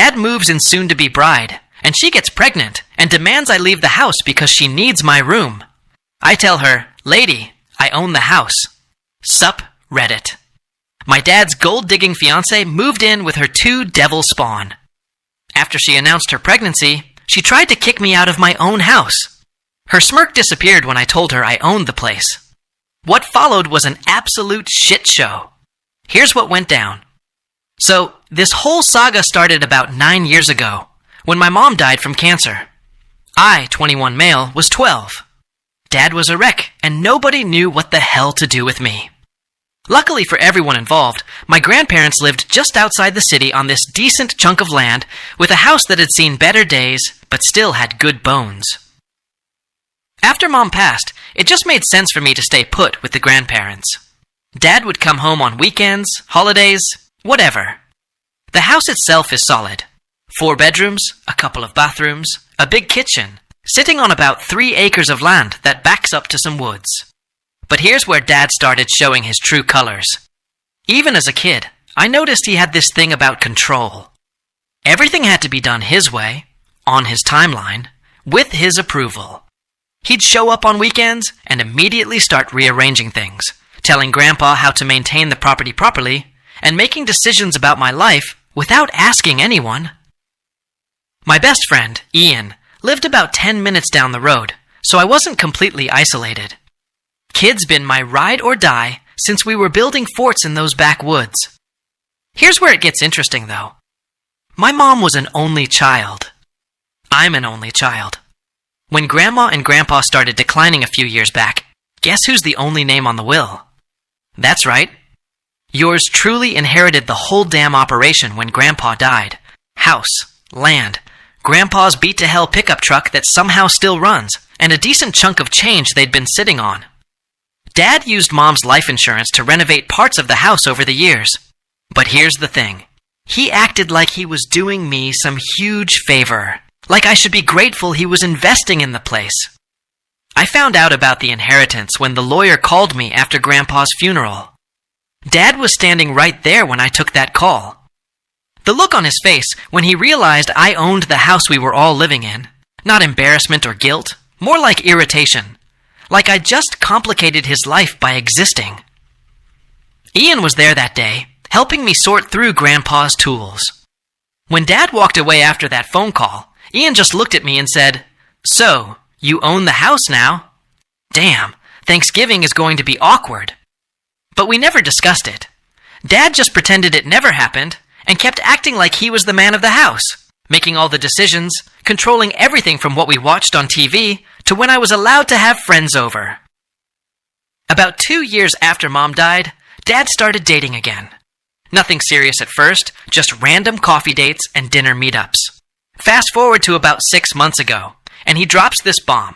Dad moves in soon-to-be bride, and she gets pregnant and demands I leave the house because she needs my room. I tell her, "Lady, I own the house." Sup, Reddit. My dad's gold-digging fiancée moved in with her 2 devil spawn. After she announced her pregnancy, she tried to kick me out of my own house. Her smirk disappeared when I told her I owned the place. What followed was an absolute shit show. Here's what went down. So, this whole saga started about 9 years ago, when my mom died from cancer. I, 21 male, was 12. Dad was a wreck, and nobody knew what the hell to do with me. Luckily for everyone involved, my grandparents lived just outside the city on this decent chunk of land with a house that had seen better days, but still had good bones. After Mom passed, it just made sense for me to stay put with the grandparents. Dad would come home on weekends, holidays, whatever. The house itself is solid. 4 bedrooms, a couple of bathrooms, a big kitchen, sitting on about 3 acres of land that backs up to some woods. But here's where Dad started showing his true colors. Even as a kid, I noticed he had this thing about control. Everything had to be done his way, on his timeline, with his approval. He'd show up on weekends and immediately start rearranging things, telling Grandpa how to maintain the property properly, and making decisions about my life without asking anyone. My best friend, Ian, lived about 10 minutes down the road, so I wasn't completely isolated. Kid's been my ride or die since we were building forts in those backwoods. Here's where it gets interesting, though. My mom was an only child. I'm an only child. When Grandma and Grandpa started declining a few years back, guess who's the only name on the will? That's right. Yours truly inherited the whole damn operation when Grandpa died. House, land, Grandpa's beat-to-hell pickup truck that somehow still runs, and a decent chunk of change they'd been sitting on. Dad used Mom's life insurance to renovate parts of the house over the years. But here's the thing. He acted like he was doing me some huge favor, like I should be grateful he was investing in the place. I found out about the inheritance when the lawyer called me after Grandpa's funeral. Dad was standing right there when I took that call. The look on his face when he realized I owned the house we were all living in, not embarrassment or guilt, more like irritation. Like I just complicated his life by existing. Ian was there that day, helping me sort through Grandpa's tools. When Dad walked away after that phone call, Ian just looked at me and said, "So, you own the house now? Damn, Thanksgiving is going to be awkward." But we never discussed it. Dad just pretended it never happened and kept acting like he was the man of the house, making all the decisions, controlling everything from what we watched on TV to when I was allowed to have friends over. About 2 years after Mom died, Dad started dating again. Nothing serious at first, just random coffee dates and dinner meetups. Fast forward to about 6 months ago, and he drops this bomb.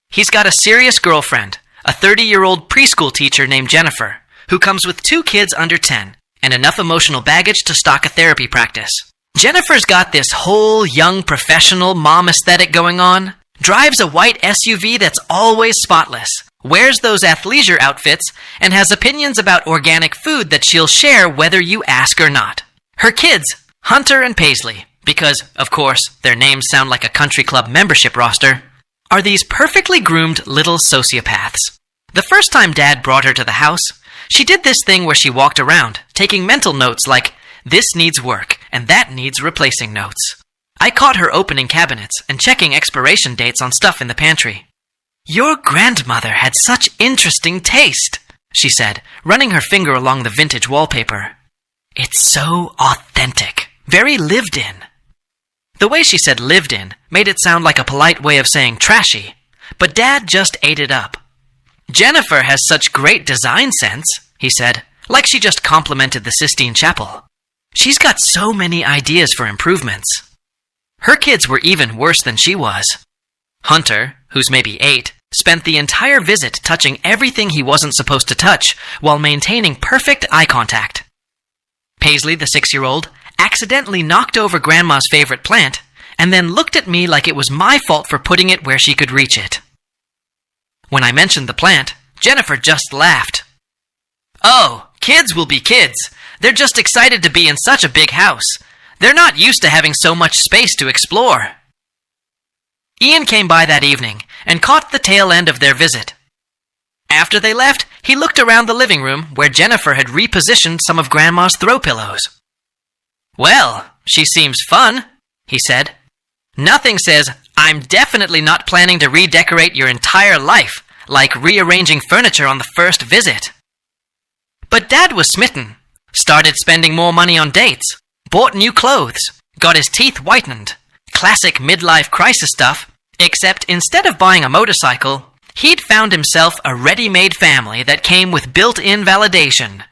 He's got a serious girlfriend, a 30-year-old preschool teacher named Jennifer, who comes with 2 kids under 10 and enough emotional baggage to stock a therapy practice. Jennifer's got this whole young professional mom aesthetic going on, drives a white SUV that's always spotless, wears those athleisure outfits, and has opinions about organic food that she'll share whether you ask or not. Her kids, Hunter and Paisley, because, of course, their names sound like a country club membership roster, are these perfectly groomed little sociopaths. The first time Dad brought her to the house, she did this thing where she walked around, taking mental notes like, "This needs work, and that needs replacing" notes. I caught her opening cabinets and checking expiration dates on stuff in the pantry. "Your grandmother had such interesting taste," she said, running her finger along the vintage wallpaper. "It's so authentic, very lived in." The way she said lived in made it sound like a polite way of saying trashy, but Dad just ate it up. "Jennifer has such great design sense," he said, like she just complimented the Sistine Chapel. "She's got so many ideas for improvements." Her kids were even worse than she was. Hunter, who's maybe 8, spent the entire visit touching everything he wasn't supposed to touch while maintaining perfect eye contact. Paisley, the 6-year-old, accidentally knocked over Grandma's favorite plant and then looked at me like it was my fault for putting it where she could reach it. When I mentioned the plant, Jennifer just laughed. "Oh, kids will be kids. They're just excited to be in such a big house. They're not used to having so much space to explore. Ian came by that evening and caught the tail end of their visit. After they left, he looked around the living room where Jennifer had repositioned some of Grandma's throw pillows. "Well, she seems fun," he said. "Nothing says, I'm definitely not planning to redecorate your entire life, like rearranging furniture on the first visit." But Dad was smitten, started spending more money on dates, bought new clothes, got his teeth whitened, classic midlife crisis stuff, except instead of buying a motorcycle, he'd found himself a ready-made family that came with built-in validation.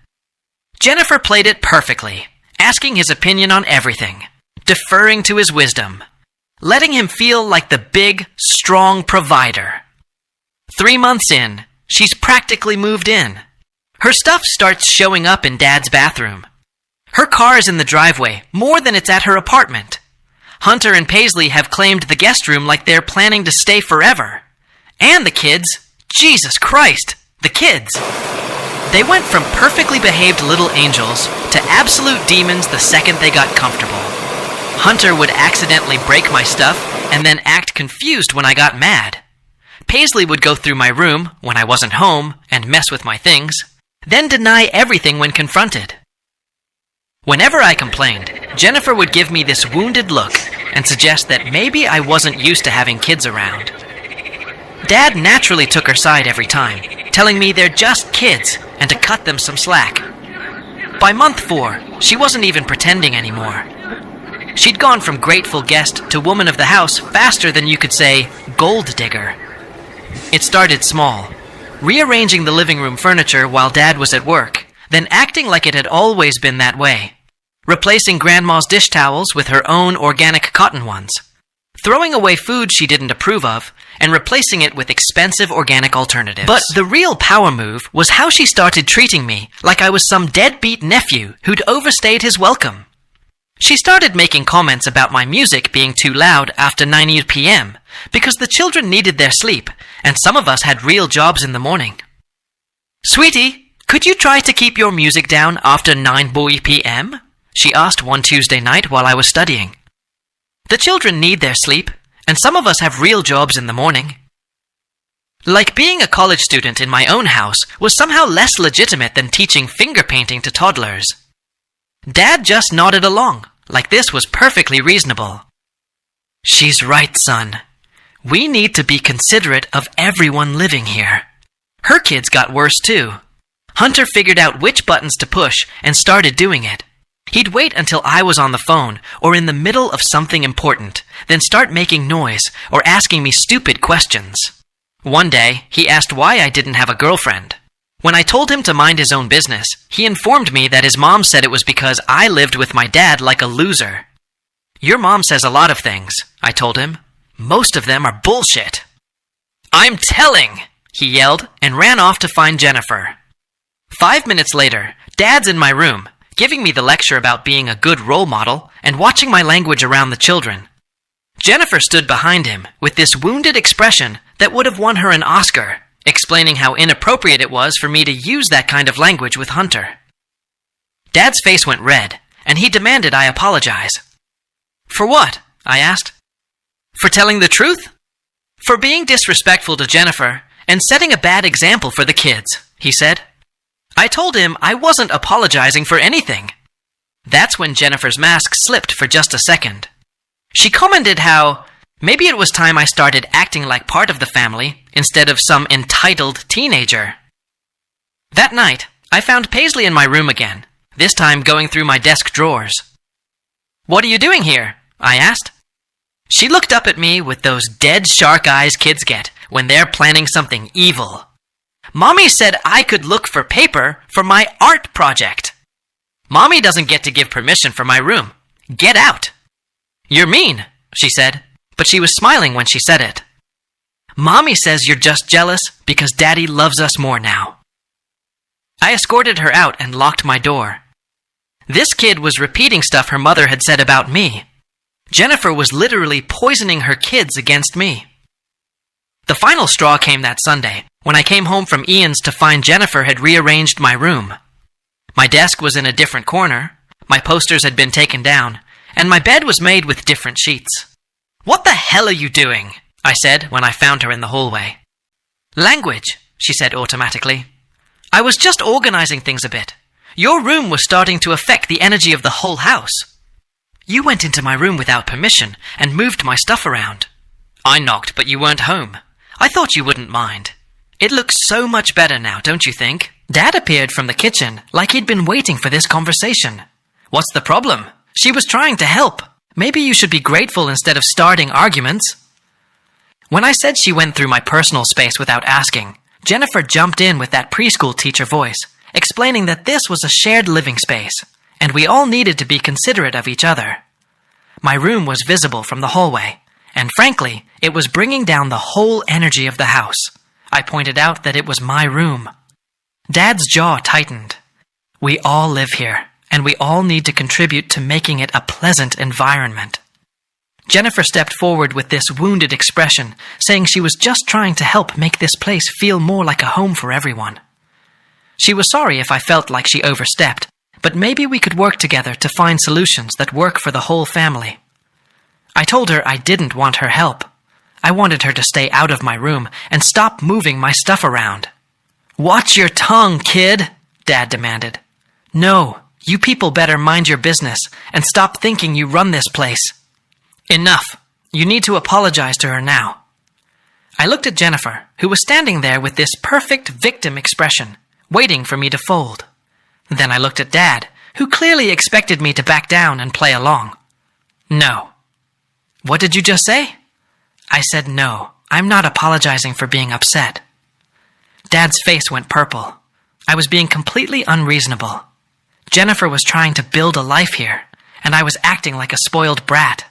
Jennifer played it perfectly, asking his opinion on everything, deferring to his wisdom, letting him feel like the big, strong provider. 3 months in, she's practically moved in. Her stuff starts showing up in Dad's bathroom. Her car is in the driveway more than it's at her apartment. Hunter and Paisley have claimed the guest room like they're planning to stay forever. And the kids, Jesus Christ, the kids. They went from perfectly behaved little angels to absolute demons the second they got comfortable. Hunter would accidentally break my stuff and then act confused when I got mad. Paisley would go through my room when I wasn't home and mess with my things, then deny everything when confronted. Whenever I complained, Jennifer would give me this wounded look and suggest that maybe I wasn't used to having kids around. Dad naturally took her side every time, telling me they're just kids and to cut them some slack. By month 4, she wasn't even pretending anymore. She'd gone from grateful guest to woman of the house faster than you could say gold digger. It started small, rearranging the living room furniture while Dad was at work, then acting like it had always been that way, replacing Grandma's dish towels with her own organic cotton ones, throwing away food she didn't approve of, and replacing it with expensive organic alternatives. But the real power move was how she started treating me like I was some deadbeat nephew who'd overstayed his welcome. She started making comments about my music being too loud after 9 p.m. because the children needed their sleep, and some of us had real jobs in the morning. "Sweetie, could you try to keep your music down after 9 p.m.? She asked one Tuesday night while I was studying. The children need their sleep, and some of us have real jobs in the morning. Like being a college student in my own house was somehow less legitimate than teaching finger painting to toddlers. Dad just nodded along, like this was perfectly reasonable. "She's right, son. We need to be considerate of everyone living here." Her kids got worse too. Hunter figured out which buttons to push and started doing it. He'd wait until I was on the phone or in the middle of something important, then start making noise or asking me stupid questions. One day, he asked why I didn't have a girlfriend. When I told him to mind his own business, he informed me that his mom said it was because I lived with my dad like a loser. "Your mom says a lot of things," I told him. "Most of them are bullshit." "I'm telling!" he yelled and ran off to find Jennifer. 5 minutes later, Dad's in my room, giving me the lecture about being a good role model and watching my language around the children. Jennifer stood behind him with this wounded expression that would have won her an Oscar, explaining how inappropriate it was for me to use that kind of language with Hunter. Dad's face went red, and he demanded I apologize. "For what?" I asked. "For telling the truth? For being disrespectful to Jennifer and setting a bad example for the kids," he said. I told him I wasn't apologizing for anything. That's when Jennifer's mask slipped for just a second. She commented how maybe it was time I started acting like part of the family instead of some entitled teenager. That night, I found Paisley in my room again, this time going through my desk drawers. "What are you doing here?" I asked. She looked up at me with those dead shark eyes kids get when they're planning something evil. "Mommy said I could look for paper for my art project." "Mommy doesn't get to give permission for my room. Get out." "You're mean," she said, but she was smiling when she said it. "Mommy says you're just jealous because Daddy loves us more now." I escorted her out and locked my door. This kid was repeating stuff her mother had said about me. Jennifer was literally poisoning her kids against me. The final straw came that Sunday, when I came home from Ian's to find Jennifer had rearranged my room. My desk was in a different corner, my posters had been taken down, and my bed was made with different sheets. "What the hell are you doing?" I said when I found her in the hallway. "Language," she said automatically. "I was just organizing things a bit. Your room was starting to affect the energy of the whole house. You went into my room without permission and moved my stuff around. I knocked, but you weren't home. I thought you wouldn't mind. It looks so much better now, don't you think?" Dad appeared from the kitchen like he'd been waiting for this conversation. "What's the problem? She was trying to help. Maybe you should be grateful instead of starting arguments." When I said she went through my personal space without asking, Jennifer jumped in with that preschool teacher voice, explaining that this was a shared living space, and we all needed to be considerate of each other. My room was visible from the hallway, and frankly, it was bringing down the whole energy of the house. I pointed out that it was my room. Dad's jaw tightened. We all live here, and we all need to contribute to making it a pleasant environment. Jennifer stepped forward with this wounded expression, saying she was just trying to help make this place feel more like a home for everyone. She was sorry if I felt like she overstepped, but maybe we could work together to find solutions that work for the whole family. I told her I didn't want her help. I wanted her to stay out of my room and stop moving my stuff around. "Watch your tongue, kid," Dad demanded. "No, you people better mind your business and stop thinking you run this place. Enough. You need to apologize to her now." I looked at Jennifer, who was standing there with this perfect victim expression, waiting for me to fold. Then I looked at Dad, who clearly expected me to back down and play along. "No." "What did you just say?" I said no. I'm not apologizing for being upset. Dad's face went purple. I was being completely unreasonable. Jennifer was trying to build a life here, and I was acting like a spoiled brat.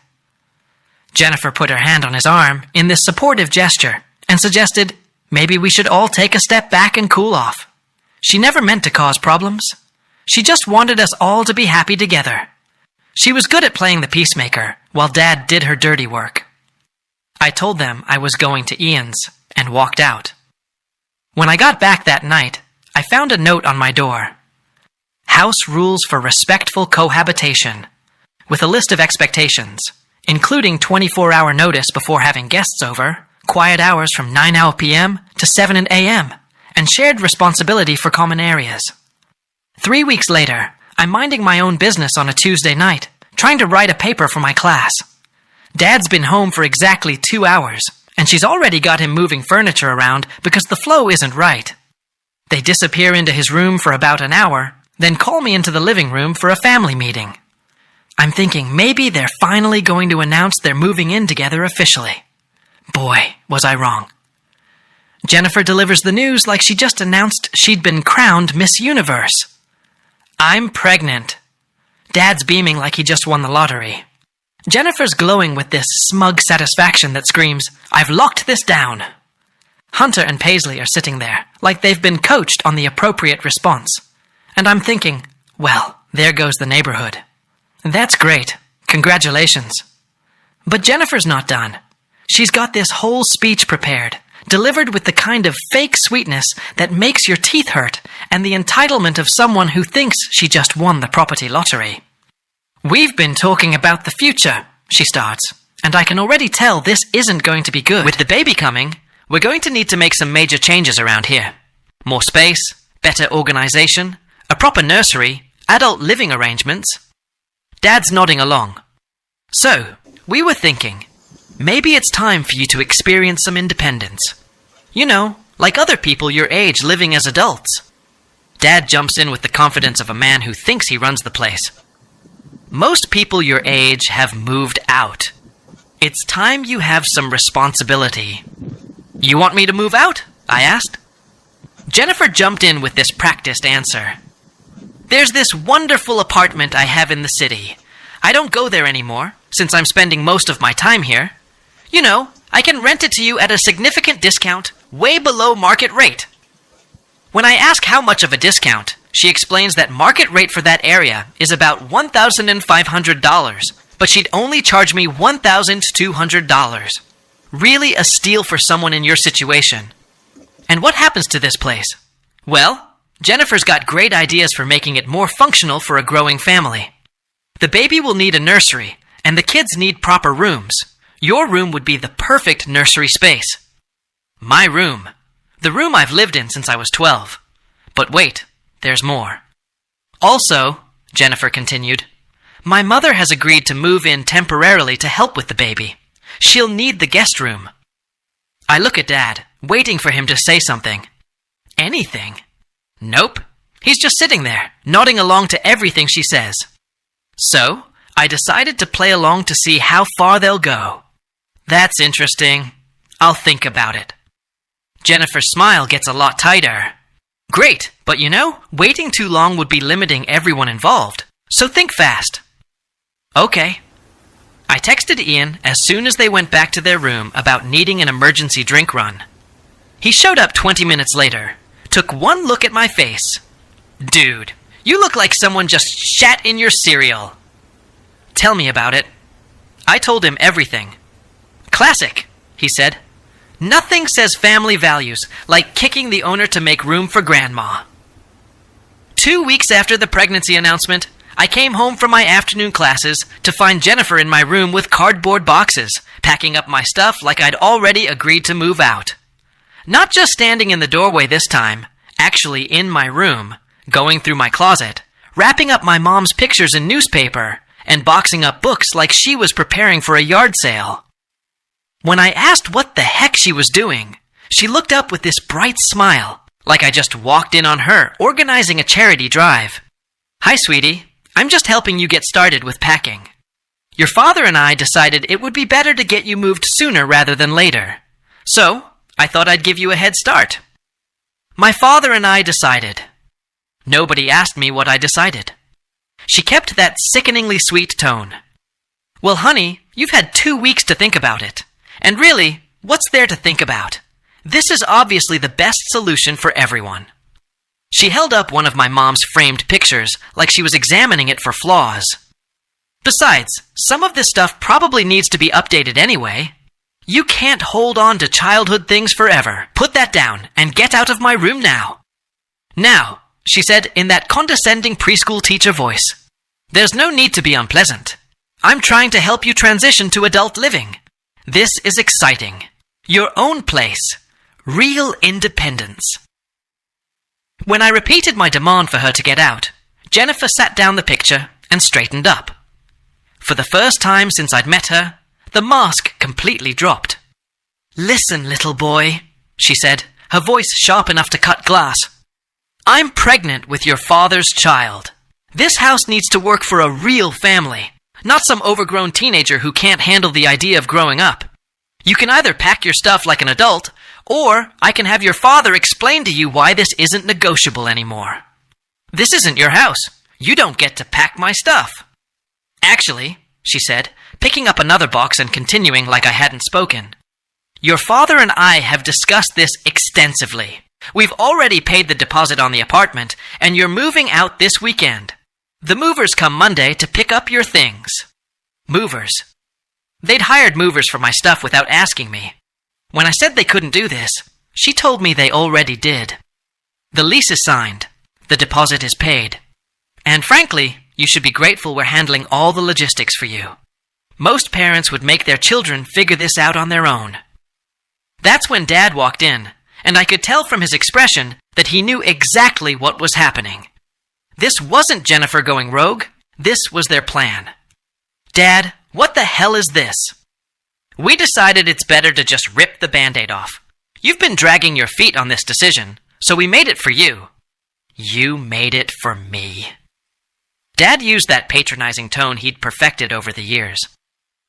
Jennifer put her hand on his arm in this supportive gesture and suggested maybe we should all take a step back and cool off. She never meant to cause problems. She just wanted us all to be happy together. She was good at playing the peacemaker while Dad did her dirty work. I told them I was going to Ian's and walked out. When I got back that night, I found a note on my door. House rules for respectful cohabitation, with a list of expectations, including 24-hour notice before having guests over, quiet hours from 9 p.m. to 7 a.m., and shared responsibility for common areas. 3 weeks later, I'm minding my own business on a Tuesday night, trying to write a paper for my class. Dad's been home for exactly 2 hours, and she's already got him moving furniture around because the flow isn't right. They disappear into his room for about an hour, then call me into the living room for a family meeting. I'm thinking maybe they're finally going to announce they're moving in together officially. Boy, was I wrong. Jennifer delivers the news like she just announced she'd been crowned Miss Universe. I'm pregnant. Dad's beaming like he just won the lottery. Jennifer's glowing with this smug satisfaction that screams, I've locked this down. Hunter and Paisley are sitting there, like they've been coached on the appropriate response. And I'm thinking, well, there goes the neighborhood. That's great. Congratulations. But Jennifer's not done. She's got this whole speech prepared, delivered with the kind of fake sweetness that makes your teeth hurt and the entitlement of someone who thinks she just won the property lottery. We've been talking about the future, she starts, and I can already tell this isn't going to be good. With the baby coming, we're going to need to make some major changes around here. More space, better organization, a proper nursery, adult living arrangements. Dad's nodding along. So, we were thinking, maybe it's time for you to experience some independence. You know, like other people your age living as adults. Dad jumps in with the confidence of a man who thinks he runs the place. Most people your age have moved out. It's time you have some responsibility. You want me to move out? I asked. Jennifer jumped in with this practiced answer. There's this wonderful apartment I have in the city. I don't go there anymore, since I'm spending most of my time here. You know, I can rent it to you at a significant discount, way below market rate. When I ask how much of a discount, she explains that market rate for that area is about $1,500, but she'd only charge me $1,200. Really a steal for someone in your situation. And what happens to this place? Well, Jennifer's got great ideas for making it more functional for a growing family. The baby will need a nursery, and the kids need proper rooms. Your room would be the perfect nursery space. My room. The room I've lived in since I was 12. But wait, there's more. Also, Jennifer continued, my mother has agreed to move in temporarily to help with the baby. She'll need the guest room. I look at Dad, waiting for him to say something. Anything? Nope. He's just sitting there, nodding along to everything she says. So, I decided to play along to see how far they'll go. That's interesting. I'll think about it. Jennifer's smile gets a lot tighter. Great, but you know, waiting too long would be limiting everyone involved. So think fast. Okay. I texted Ian as soon as they went back to their room about needing an emergency drink run. He showed up 20 minutes later, took one look at my face. Dude, you look like someone just shat in your cereal. Tell me about it. I told him everything. Classic, he said. Nothing says family values like kicking the owner to make room for grandma. 2 weeks after the pregnancy announcement, I came home from my afternoon classes to find Jennifer in my room with cardboard boxes, packing up my stuff like I'd already agreed to move out. Not just standing in the doorway this time, actually in my room, going through my closet, wrapping up my mom's pictures in newspaper, and boxing up books like she was preparing for a yard sale. When I asked what the heck she was doing, she looked up with this bright smile, like I just walked in on her organizing a charity drive. Hi, sweetie. I'm just helping you get started with packing. Your father and I decided it would be better to get you moved sooner rather than later. So, I thought I'd give you a head start. My father and I decided. Nobody asked me what I decided. She kept that sickeningly sweet tone. Well, honey, you've had 2 weeks to think about it. And really, what's there to think about? This is obviously the best solution for everyone. She held up one of my mom's framed pictures like she was examining it for flaws. Besides, some of this stuff probably needs to be updated anyway. You can't hold on to childhood things forever. Put that down and get out of my room now. Now, she said in that condescending preschool teacher voice, there's no need to be unpleasant. I'm trying to help you transition to adult living. This is exciting. Your own place. Real independence. When I repeated my demand for her to get out, Jennifer sat down the picture and straightened up. For the first time since I'd met her, the mask completely dropped. Listen, little boy, she said, her voice sharp enough to cut glass. I'm pregnant with your father's child. This house needs to work for a real family, not some overgrown teenager who can't handle the idea of growing up. You can either pack your stuff like an adult, or I can have your father explain to you why this isn't negotiable anymore. This isn't your house. You don't get to pack my stuff. Actually, she said, picking up another box and continuing like I hadn't spoken. Your father and I have discussed this extensively. We've already paid the deposit on the apartment, and you're moving out this weekend. The movers come Monday to pick up your things. Movers. They'd hired movers for my stuff without asking me. When I said they couldn't do this, she told me they already did. The lease is signed. The deposit is paid. And frankly, you should be grateful we're handling all the logistics for you. Most parents would make their children figure this out on their own. That's when Dad walked in, and I could tell from his expression that he knew exactly what was happening. This wasn't Jennifer going rogue. This was their plan. Dad, what the hell is this? We decided it's better to just rip the Band-Aid off. You've been dragging your feet on this decision, so we made it for you. You made it for me. Dad used that patronizing tone he'd perfected over the years.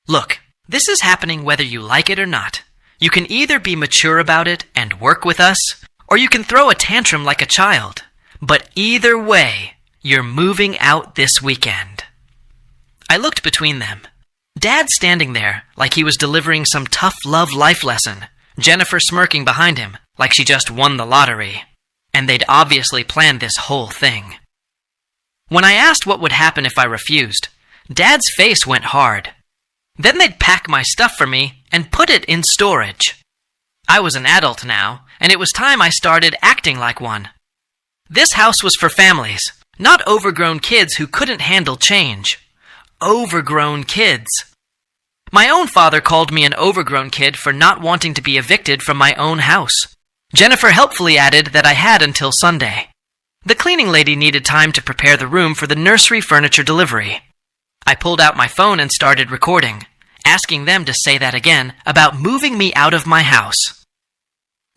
Look, this is happening whether you like it or not. You can either be mature about it and work with us, or you can throw a tantrum like a child. But either way, you're moving out this weekend. I looked between them. Dad standing there like he was delivering some tough love life lesson, Jennifer smirking behind him like she just won the lottery. And they'd obviously planned this whole thing. When I asked what would happen if I refused, Dad's face went hard. Then they'd pack my stuff for me and put it in storage. I was an adult now, and it was time I started acting like one. This house was for families, not overgrown kids who couldn't handle change. overgrown kids. My own father called me an overgrown kid for not wanting to be evicted from my own house. Jennifer helpfully added that I had until Sunday. The cleaning lady needed time to prepare the room for the nursery furniture delivery. I pulled out my phone and started recording, asking them to say that again about moving me out of my house.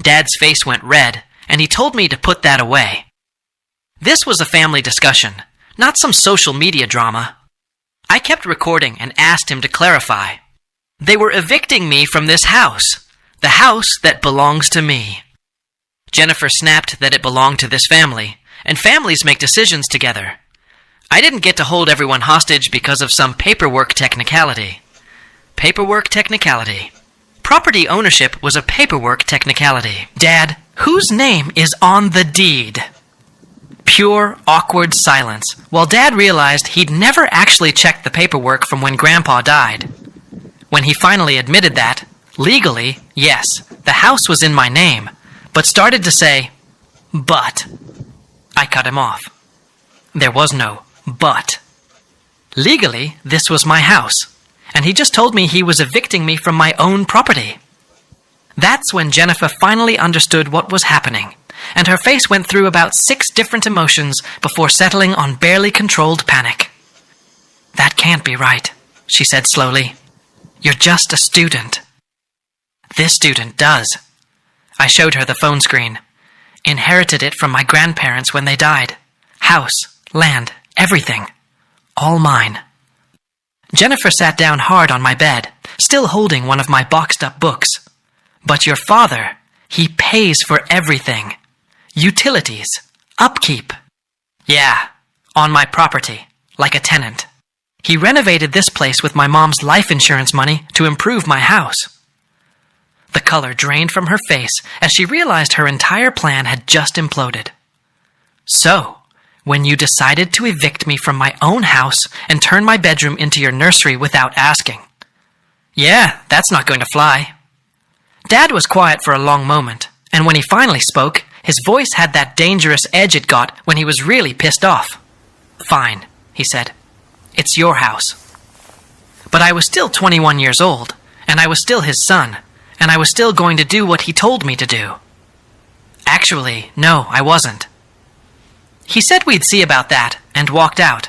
Dad's face went red, and he told me to put that away. This was a family discussion, not some social media drama. I kept recording and asked him to clarify. They were evicting me from this house, the house that belongs to me. Jennifer snapped that it belonged to this family, and families make decisions together. I didn't get to hold everyone hostage because of some paperwork technicality. Paperwork technicality. Property ownership was a paperwork technicality. Dad, whose name is on the deed? Pure, awkward silence, while Dad realized he'd never actually checked the paperwork from when Grandpa died. When he finally admitted that, legally, yes, the house was in my name, but started to say, but. I cut him off. There was no but. Legally, this was my house, and he just told me he was evicting me from my own property. That's when Jennifer finally understood what was happening, and her face went through about 6 different emotions before settling on barely controlled panic. That can't be right, she said slowly. You're just a student. This student does. I showed her the phone screen. Inherited it from my grandparents when they died. House, land, everything. All mine. Jennifer sat down hard on my bed, still holding one of my boxed-up books. But your father, he pays for everything. Utilities, upkeep. Yeah, on my property, like a tenant. He renovated this place with my mom's life insurance money to improve my house. The color drained from her face as she realized her entire plan had just imploded. So, when you decided to evict me from my own house and turn my bedroom into your nursery without asking. Yeah, that's not going to fly. Dad was quiet for a long moment, and when he finally spoke, his voice had that dangerous edge it got when he was really pissed off. Fine, he said. It's your house. But I was still 21 years old, and I was still his son, and I was still going to do what he told me to do. Actually, no, I wasn't. He said we'd see about that, and walked out.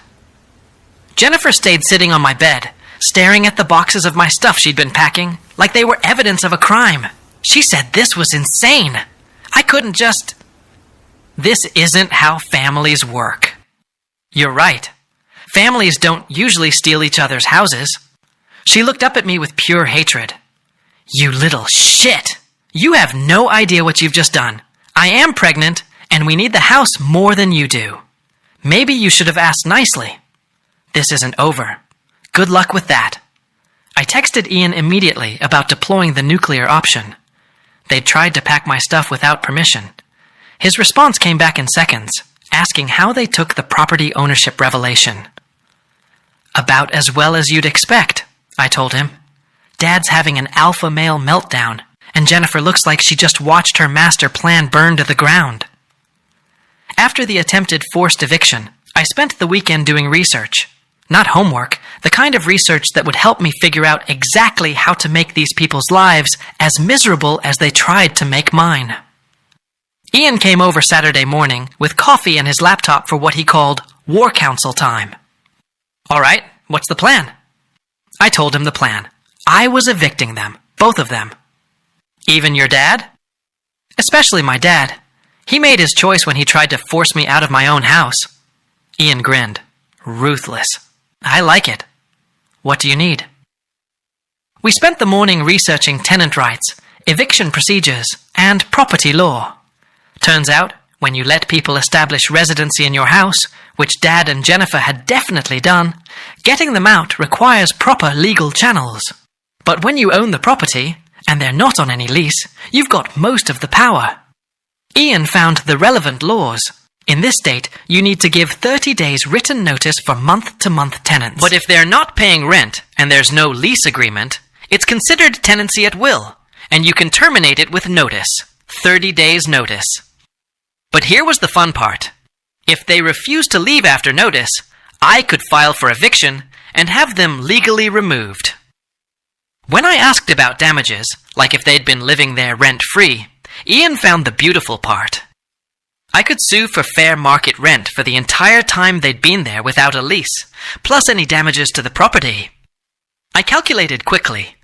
Jennifer stayed sitting on my bed, staring at the boxes of my stuff she'd been packing, like they were evidence of a crime. She said this was insane. I couldn't just... This isn't how families work. You're right. Families don't usually steal each other's houses. She looked up at me with pure hatred. You little shit! You have no idea what you've just done. I am pregnant, and we need the house more than you do. Maybe you should have asked nicely. This isn't over. Good luck with that. I texted Ian immediately about deploying the nuclear option. They'd tried to pack my stuff without permission. His response came back in seconds, asking how they took the property ownership revelation. About as well as you'd expect, I told him. Dad's having an alpha male meltdown, and Jennifer looks like she just watched her master plan burn to the ground. After the attempted forced eviction, I spent the weekend doing research. Not homework, the kind of research that would help me figure out exactly how to make these people's lives as miserable as they tried to make mine. Ian came over Saturday morning with coffee and his laptop for what he called War Council time. All right, what's the plan? I told him the plan. I was evicting them, both of them. Even your dad? Especially my dad. He made his choice when he tried to force me out of my own house. Ian grinned. Ruthless. I like it. What do you need? We spent the morning researching tenant rights, eviction procedures, and property law. Turns out, when you let people establish residency in your house, which Dad and Jennifer had definitely done, getting them out requires proper legal channels. But when you own the property, and they're not on any lease, you've got most of the power. Ian found the relevant laws. In this state, you need to give 30 days written notice for month-to-month tenants. But if they're not paying rent and there's no lease agreement, it's considered tenancy at will, and you can terminate it with notice. 30 days notice. But here was the fun part. If they refuse to leave after notice, I could file for eviction, and have them legally removed. When I asked about damages, like if they'd been living there rent-free, Ian found the beautiful part. I could sue for fair market rent for the entire time they'd been there without a lease, plus any damages to the property. I calculated quickly.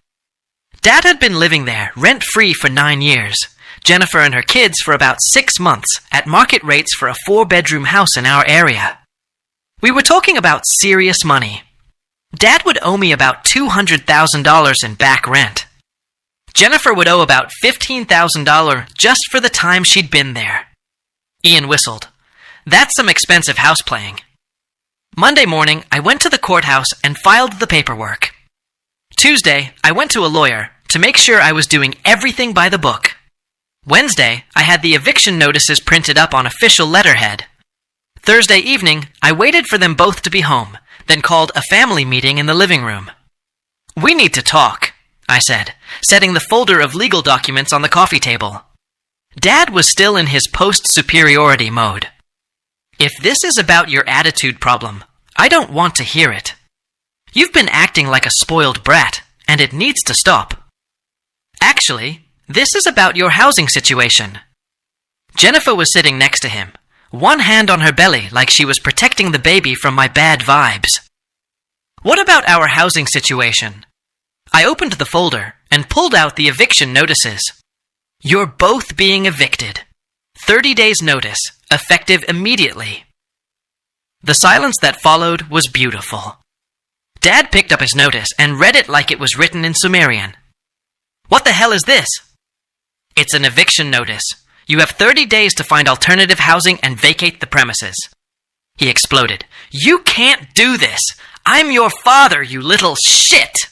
Dad had been living there rent-free for 9 years, Jennifer and her kids for about 6 months at market rates for a 4-bedroom house in our area. We were talking about serious money. Dad would owe me about $200,000 in back rent. Jennifer would owe about $15,000 just for the time she'd been there. Ian whistled. That's some expensive house playing. Monday morning, I went to the courthouse and filed the paperwork. Tuesday, I went to a lawyer to make sure I was doing everything by the book. Wednesday, I had the eviction notices printed up on official letterhead. Thursday evening, I waited for them both to be home, then called a family meeting in the living room. We need to talk, I said, setting the folder of legal documents on the coffee table. Dad was still in his post-superiority mode. If this is about your attitude problem, I don't want to hear it. You've been acting like a spoiled brat, and it needs to stop. Actually, this is about your housing situation. Jennifer was sitting next to him, one hand on her belly like she was protecting the baby from my bad vibes. What about our housing situation? I opened the folder and pulled out the eviction notices. You're both being evicted. 30 days notice, effective immediately. The silence that followed was beautiful. Dad picked up his notice and read it like it was written in Sumerian. What the hell is this? It's an eviction notice. You have 30 days to find alternative housing and vacate the premises. He exploded. You can't do this. I'm your father, you little shit.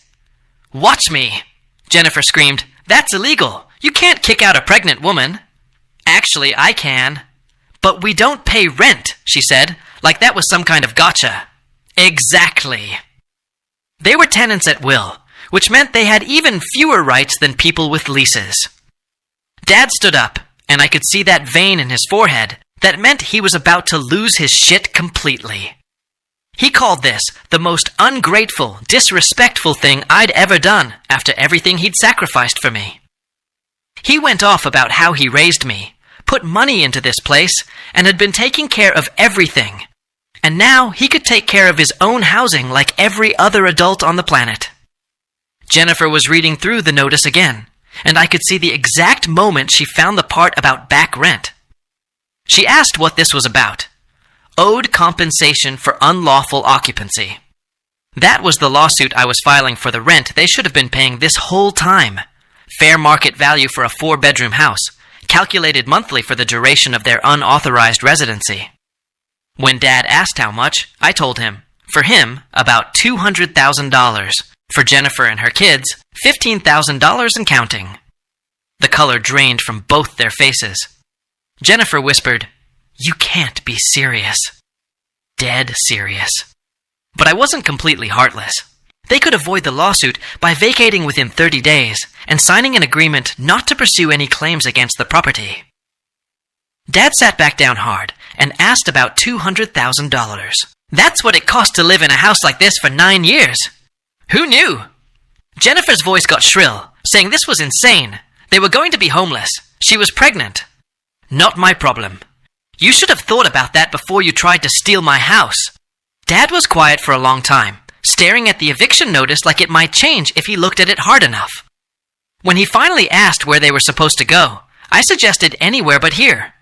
Watch me, Jennifer screamed. That's illegal. You can't kick out a pregnant woman. Actually, I can. But we don't pay rent, she said, like that was some kind of gotcha. Exactly. They were tenants at will, which meant they had even fewer rights than people with leases. Dad stood up, and I could see that vein in his forehead that meant he was about to lose his shit completely. He called this the most ungrateful, disrespectful thing I'd ever done after everything he'd sacrificed for me. He went off about how he raised me, put money into this place, and had been taking care of everything. And now he could take care of his own housing like every other adult on the planet. Jennifer was reading through the notice again, and I could see the exact moment she found the part about back rent. She asked what this was about. Owed compensation for unlawful occupancy. That was the lawsuit I was filing for the rent they should have been paying this whole time. Fair market value for a 4-bedroom house, calculated monthly for the duration of their unauthorized residency. When Dad asked how much, I told him, for him, about $200,000. For Jennifer and her kids, $15,000 and counting. The color drained from both their faces. Jennifer whispered, "You can't be serious." Dead serious. But I wasn't completely heartless. They could avoid the lawsuit by vacating within 30 days and signing an agreement not to pursue any claims against the property. Dad sat back down hard and asked about $200,000. That's what it cost to live in a house like this for 9 years. Who knew? Jennifer's voice got shrill, saying this was insane. They were going to be homeless. She was pregnant. Not my problem. You should have thought about that before you tried to steal my house. Dad was quiet for a long time, staring at the eviction notice like it might change if he looked at it hard enough. When he finally asked where they were supposed to go, I suggested anywhere but here.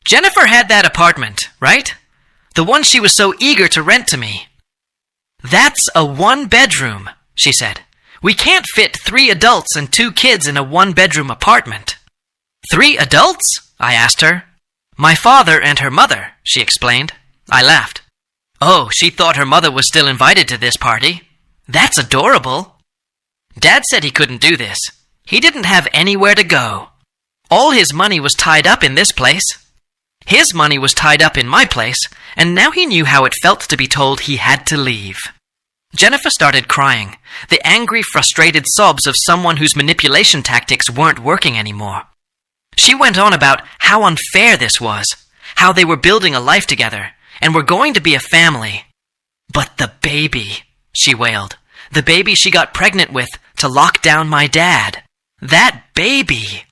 Jennifer had that apartment, right? The one she was so eager to rent to me. That's a 1-bedroom, she said. We can't fit 3 adults and 2 kids in a 1-bedroom apartment. 3 adults? I asked her. My father and her mother, she explained. I laughed. Oh, she thought her mother was still invited to this party. That's adorable. Dad said he couldn't do this. He didn't have anywhere to go. All his money was tied up in this place. His money was tied up in my place, and now he knew how it felt to be told he had to leave. Jennifer started crying, the angry, frustrated sobs of someone whose manipulation tactics weren't working anymore. She went on about how unfair this was, how they were building a life together, and were going to be a family. But the baby, she wailed. The baby she got pregnant with to lock down my dad. That baby!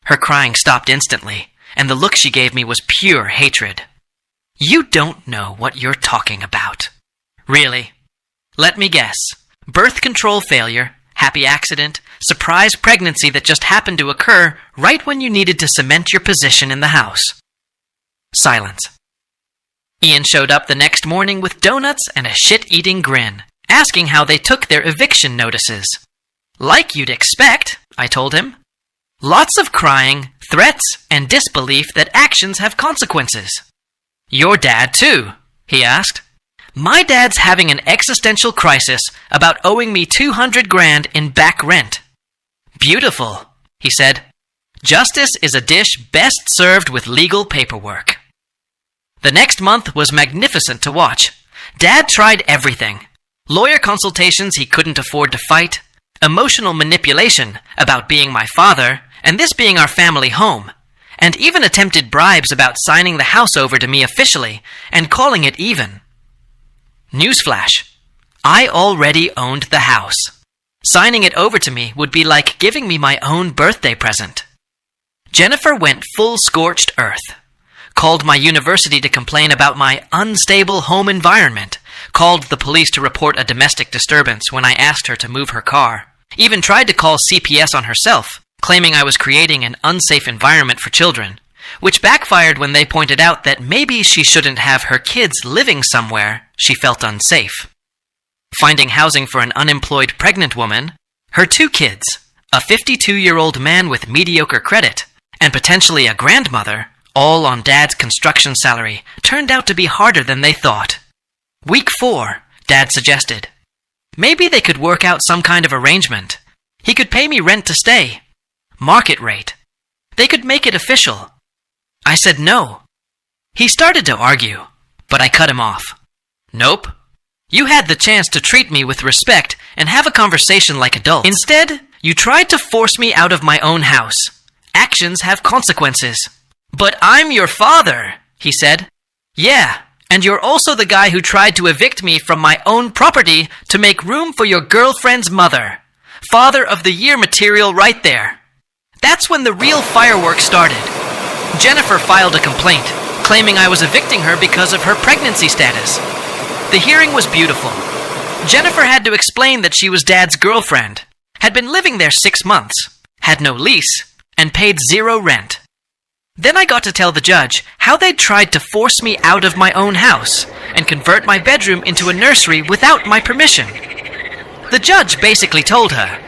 Her crying stopped instantly, and the look she gave me was pure hatred. You don't know what you're talking about. Really? Let me guess. Birth control failure, happy accident, surprise pregnancy that just happened to occur right when you needed to cement your position in the house. Silence. Ian showed up the next morning with donuts and a shit-eating grin, asking how they took their eviction notices. Like you'd expect, I told him. Lots of crying, threats, and disbelief that actions have consequences. Your dad, too, he asked. My dad's having an existential crisis about owing me $200,000 in back rent. Beautiful, he said. Justice is a dish best served with legal paperwork. The next month was magnificent to watch. Dad tried everything. Lawyer consultations he couldn't afford to fight, emotional manipulation about being my father and this being our family home, and even attempted bribes about signing the house over to me officially and calling it even. Newsflash. I already owned the house. Signing it over to me would be like giving me my own birthday present. Jennifer went full scorched earth. Called my university to complain about my unstable home environment. Called the police to report a domestic disturbance when I asked her to move her car. Even tried to call CPS on herself, claiming I was creating an unsafe environment for children, which backfired when they pointed out that maybe she shouldn't have her kids living somewhere she felt unsafe. Finding housing for an unemployed pregnant woman, her 2 kids, a 52-year-old man with mediocre credit, and potentially a grandmother, all on Dad's construction salary, turned out to be harder than they thought. Week 4, Dad suggested. Maybe they could work out some kind of arrangement. He could pay me rent to stay. Market rate. They could make it official. I said no. He started to argue, but I cut him off. Nope. You had the chance to treat me with respect and have a conversation like adults. Instead, you tried to force me out of my own house. Actions have consequences. But I'm your father, he said. Yeah, and you're also the guy who tried to evict me from my own property to make room for your girlfriend's mother. Father of the Year material right there. That's when the real fireworks started. Jennifer filed a complaint, claiming I was evicting her because of her pregnancy status. The hearing was beautiful. Jennifer had to explain that she was Dad's girlfriend, had been living there 6 months, had no lease, and paid 0 rent. Then I got to tell the judge how they'd tried to force me out of my own house and convert my bedroom into a nursery without my permission. The judge basically told her,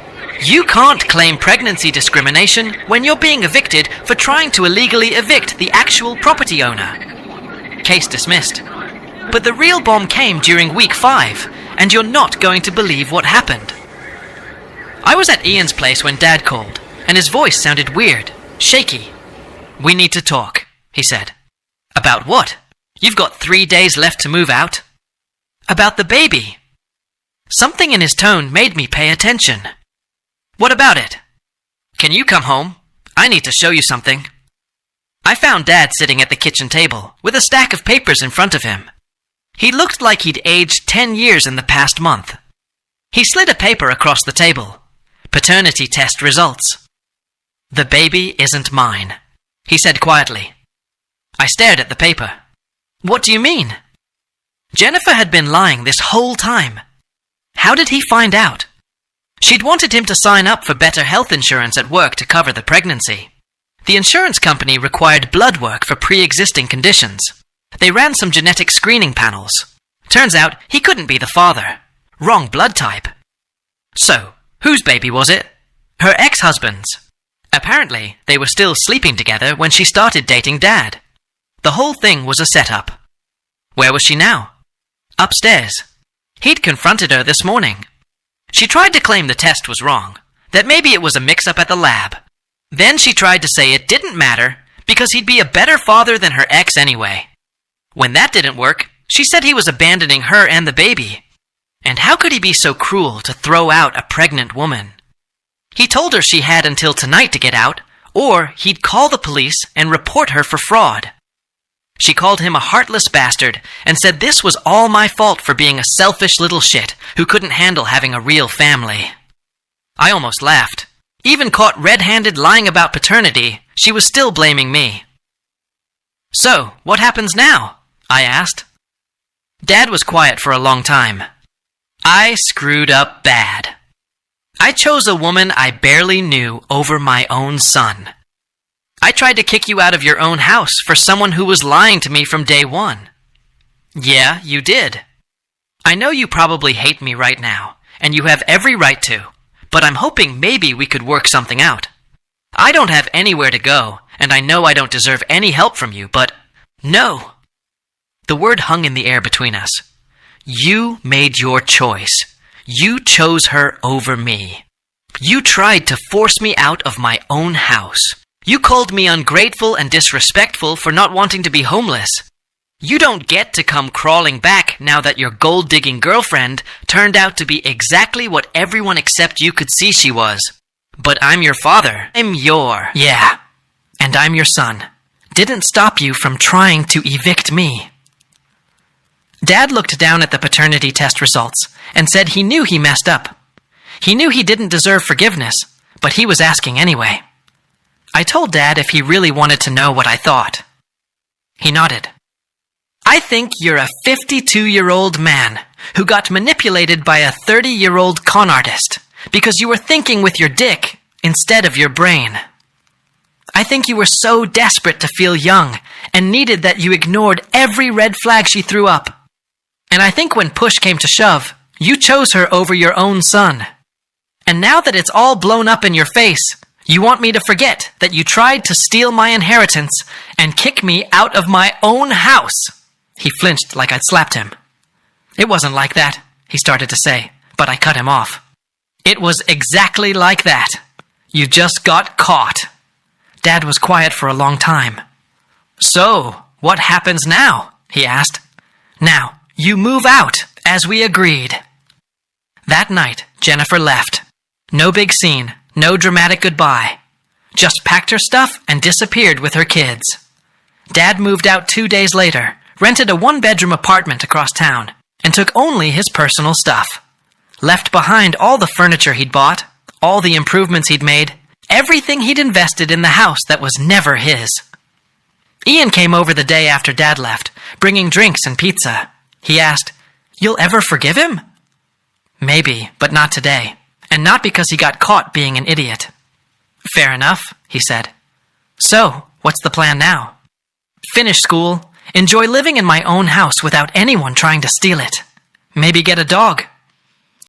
you can't claim pregnancy discrimination when you're being evicted for trying to illegally evict the actual property owner. Case dismissed. But the real bomb came during week 5, and you're not going to believe what happened. I was at Ian's place when Dad called, and his voice sounded weird, shaky. We need to talk, he said. About what? You've got 3 days left to move out. About the baby. Something in his tone made me pay attention. What about it? Can you come home? I need to show you something. I found Dad sitting at the kitchen table with a stack of papers in front of him. He looked like he'd aged 10 years in the past month. He slid a paper across the table. Paternity test results. The baby isn't mine, he said quietly. I stared at the paper. What do you mean? Jennifer had been lying this whole time. How did he find out? She'd wanted him to sign up for better health insurance at work to cover the pregnancy. The insurance company required blood work for pre-existing conditions. They ran some genetic screening panels. Turns out he couldn't be the father. Wrong blood type. So, whose baby was it? Her ex-husband's. Apparently, they were still sleeping together when she started dating Dad. The whole thing was a setup. Where was she now? Upstairs. He'd confronted her this morning. She tried to claim the test was wrong, that maybe it was a mix-up at the lab. Then she tried to say it didn't matter because he'd be a better father than her ex anyway. When that didn't work, she said he was abandoning her and the baby. And how could he be so cruel to throw out a pregnant woman? He told her she had until tonight to get out, or he'd call the police and report her for fraud. She called him a heartless bastard and said this was all my fault for being a selfish little shit who couldn't handle having a real family. I almost laughed. Even caught red-handed lying about paternity, she was still blaming me. "So, what happens now?" I asked. Dad was quiet for a long time. I screwed up bad. I chose a woman I barely knew over my own son. I tried to kick you out of your own house for someone who was lying to me from day one. Yeah, you did. I know you probably hate me right now, and you have every right to, but I'm hoping maybe we could work something out. I don't have anywhere to go, and I know I don't deserve any help from you, but no. The word hung in the air between us. You made your choice. You chose her over me. You tried to force me out of my own house. You called me ungrateful and disrespectful for not wanting to be homeless. You don't get to come crawling back now that your gold-digging girlfriend turned out to be exactly what everyone except you could see she was. But I'm your father. Yeah, and I'm your son. Didn't stop you from trying to evict me. Dad looked down at the paternity test results and said he knew he messed up. He knew he didn't deserve forgiveness, but he was asking anyway. I told Dad if he really wanted to know what I thought. He nodded. I think you're a 52-year-old man who got manipulated by a 30-year-old con artist because you were thinking with your dick instead of your brain. I think you were so desperate to feel young and needed that you ignored every red flag she threw up. And I think when push came to shove, you chose her over your own son. And now that it's all blown up in your face, you want me to forget that you tried to steal my inheritance and kick me out of my own house. He flinched like I'd slapped him. It wasn't like that, he started to say, but I cut him off. It was exactly like that. You just got caught. Dad was quiet for a long time. So, what happens now? He asked. Now, you move out, as we agreed. That night, Jennifer left. No big scene, no dramatic goodbye. Just packed her stuff and disappeared with her kids. Dad moved out 2 days later, rented a one-bedroom apartment across town, and took only his personal stuff. Left behind all the furniture he'd bought, all the improvements he'd made, everything he'd invested in the house that was never his. Ian came over the day after Dad left, bringing drinks and pizza. He asked, "You'll ever forgive him?" Maybe, but not today, and not because he got caught being an idiot. Fair enough, he said. So, what's the plan now? Finish school, enjoy living in my own house without anyone trying to steal it. Maybe get a dog.